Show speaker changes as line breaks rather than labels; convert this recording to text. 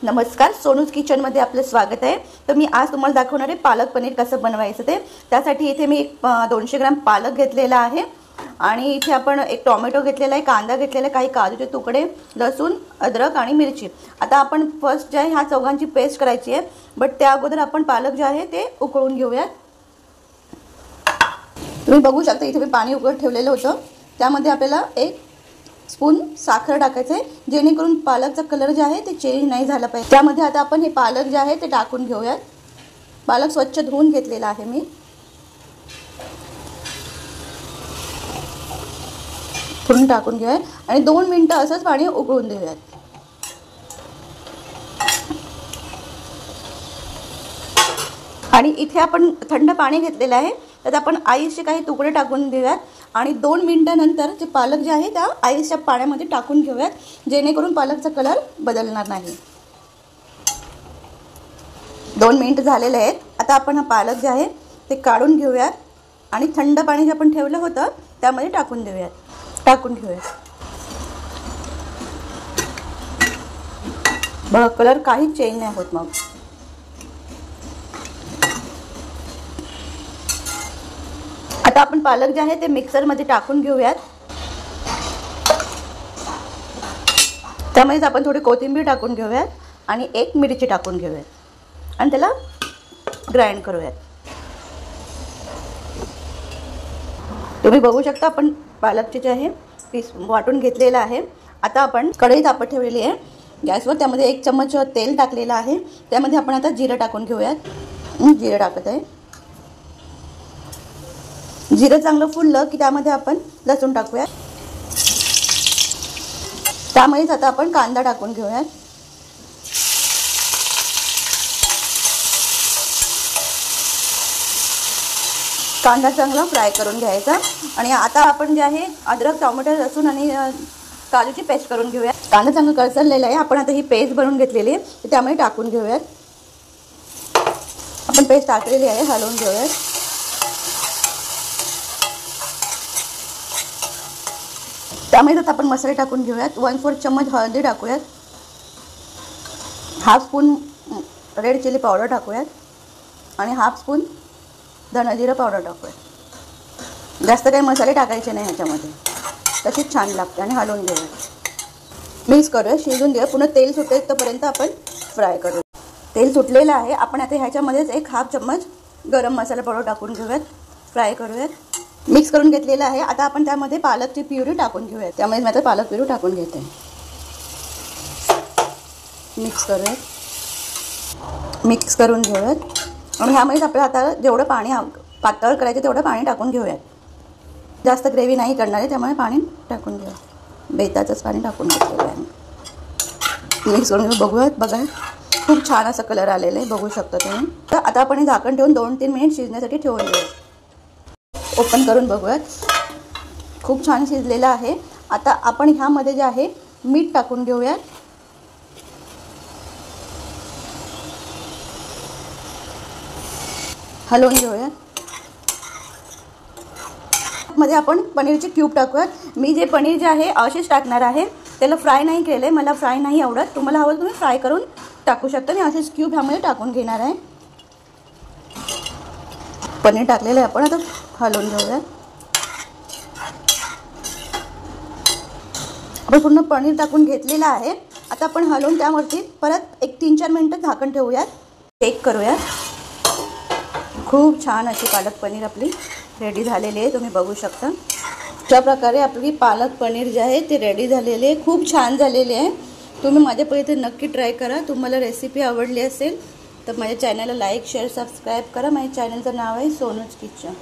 नमस्कार, सोनूज किचनमध्ये आपलं स्वागत आहे। तर मी आज तुम्हाला दाखवणार आहे पालक पनीर कसं बनवायचं ते। त्यासाठी इथे मी 200 ग्रॅम पालक घेतलेला आहे आणि इथे आपण एक टोमॅटो घेतलेला आहे, कांदा घेतलेला आहे, काही काजूचे तुकडे, लसूण, अद्रक आणि मिरची। आता आपण फर्स्ट जे आहे ह्या चौघांची पेस्ट करायची आहे, बट त्या अगोदर आपण पालक जे आहे ते उकळून घेऊया। तुम्ही बघू शकता इथे मी पाणी उकळत ठेवलेलं होतं, त्यामध्ये आपल्याला 1 स्पून साखर टाकायचं आहे, जेणेकरून पालकचा कलर जे आहे ते चेंज नाही झाला पाहिजे। त्यामध्ये आता आपण हे पालक जे आहे ते टाकून घेऊयात। पालक स्वच्छ धुवून घेतलेला आहे मी, पूर्ण टाकून घेऊया आणि 2 मिनिटं असंच पाणी उकळून देऊयात। आणि इथे आपण थंड पाणी घेतलेलं आहे, त्यात आपण आईसचे काही तुकडे टाकून देऊयात आणि 2 मिनिटांनंतर जे पालक जे आहे त्या आईसच्या पाण्यामध्ये टाकून घेऊयात, जेणेकरून पालकचा कलर बदलणार नाही। 2 मिनिट झालेले आहेत। आता आपण हा पालक जे आहे ते काढून घेऊयात आणि थंड पाणी जे आपण ठेवलं होतं त्यामध्ये टाकून घेऊयात। बघा कलर काही चेंज नाही होत। मग आता आपण पालक जे आहे ते मिक्सर मध्ये टाकून घेऊयात। त्यामध्ये आपण थोडी कोथिंबीर टाकून घेऊयात आणि 1 मिरची टाकून घेऊयात आणि त्याला ग्राइंड करूयात। तुम्ही बघू शकता आपण पालकचे जे आहे पीस वाटून घेतलेला आहे। आता आपण कढई तापत ठेवलेली आहे गॅसवर, त्यामध्ये 1 चम्मच तेल टाकलेलं आहे। त्यामध्ये आपण आता जिरं टाकून घेऊयात। जिरं टाकत आहे। जिरं चांगलं फुललं की त्यामध्ये आपण लसूण टाकूयात। त्यामध्येच आता आपण कांदा टाकून घेऊयात। कांदा चांगला फ्राय करून घ्यायचा आणि आता आपण जे आहे अद्रक, टोमॅटो, लसूण आणि काजूची पेस्ट करून घेऊयात। कांदा चांगला कळसळलेला आहे, आपण आता ही पेस्ट बनवून घेतलेली आहे त्यामध्ये टाकून घेऊयात। आपण पेस्ट टाकलेली आहे, हलवून घेऊयात। त्यामध्ये आता आपण मसाले टाकून घेऊयात। 1/4 चम्मच हळदी टाकूयात, half spoon red chilli powder टाकूयात आणि हाफ स्पून धना-जिरा पावडर टाकूयात। जास्त काही मसाले टाकायचे नाही ह्याच्यामध्ये, तशीच छान लागते आणि हलवून घेऊयात। मिक्स करूया, शिजून घेऊया, पुन्हा तेल सुटेपर्यंत आपण फ्राय करूया। तेल सुटलेलं आहे। आपण आता ह्याच्यामध्येच 1 हाफ चम्मच गरम मसाला पावडर टाकून घेऊयात, फ्राय करूयात। मिक्स करून घेतलेलं आहे। आता आपण त्यामध्ये पालकची प्युरी टाकून घेऊयात। त्यामध्ये मी आता पालक प्युरी टाकून घेते, मिक्स करून घेऊयात आणि ह्यामध्ये आपल्याला आता जेवढं पाणी पातळ करायचं तेवढं पाणी टाकून घेऊयात। जास्त ग्रेव्ही नाही करणार आहे, त्यामुळे पाणी टाकून घेऊया। बेताचंच पाणी टाकून घेतलेलं आहे। मिक्स करून घेऊ। बघा खूप छान असा कलर आलेला आहे, बघू शकता तुम्ही। तर आता आपण हे झाकण ठेवून 2-3 मिनिट शिजण्यासाठी ठेवून घेऊया। ओपन करून बघूयात, खूप छान शिजलेलं आहे। आता आपण ह्यामध्ये जे आहे मीठ टाकून घेऊयात। हलवून घेऊयात। मध्ये आपण पनीरचे क्यूब टाकूयात। मी जे पनीर जे आहे असेच टाकणार आहे, त्याला फ्राय नाही केले, मला फ्राय नाही आवडत। तुम्हाला हवं तुम्ही फ्राय करून टाकू शकता। मी असेच क्यूब ह्यामध्ये टाकून घेणार आहे। पनीर टाकलेलं आहे, आपण आता हलवून घेऊयात। आपण पूर्ण पनीर टाकून घेतलेलं आहे। आता आपण हलवून त्यावरती परत 1-3-4 मिनिटं झाकण ठेवूयात, चेक करूयात। खूप छान अशी पालक पनीर आपली रेडी झालेली आहे, तुम्ही बघू शकता। अशा प्रकारे आपली पालक पनीर जे आहे ते रेडी झालेली आहे, खूप छान झालेली आहे। तुम्ही माझ्या पहिले नक्की ट्राय करा। तुम्हाला रेसिपी आवडली असेल तर माझ्या चॅनलला लाईक, शेअर, सबस्क्राईब करा। माझ्या चॅनलचं नाव आहे सोनूज किचन।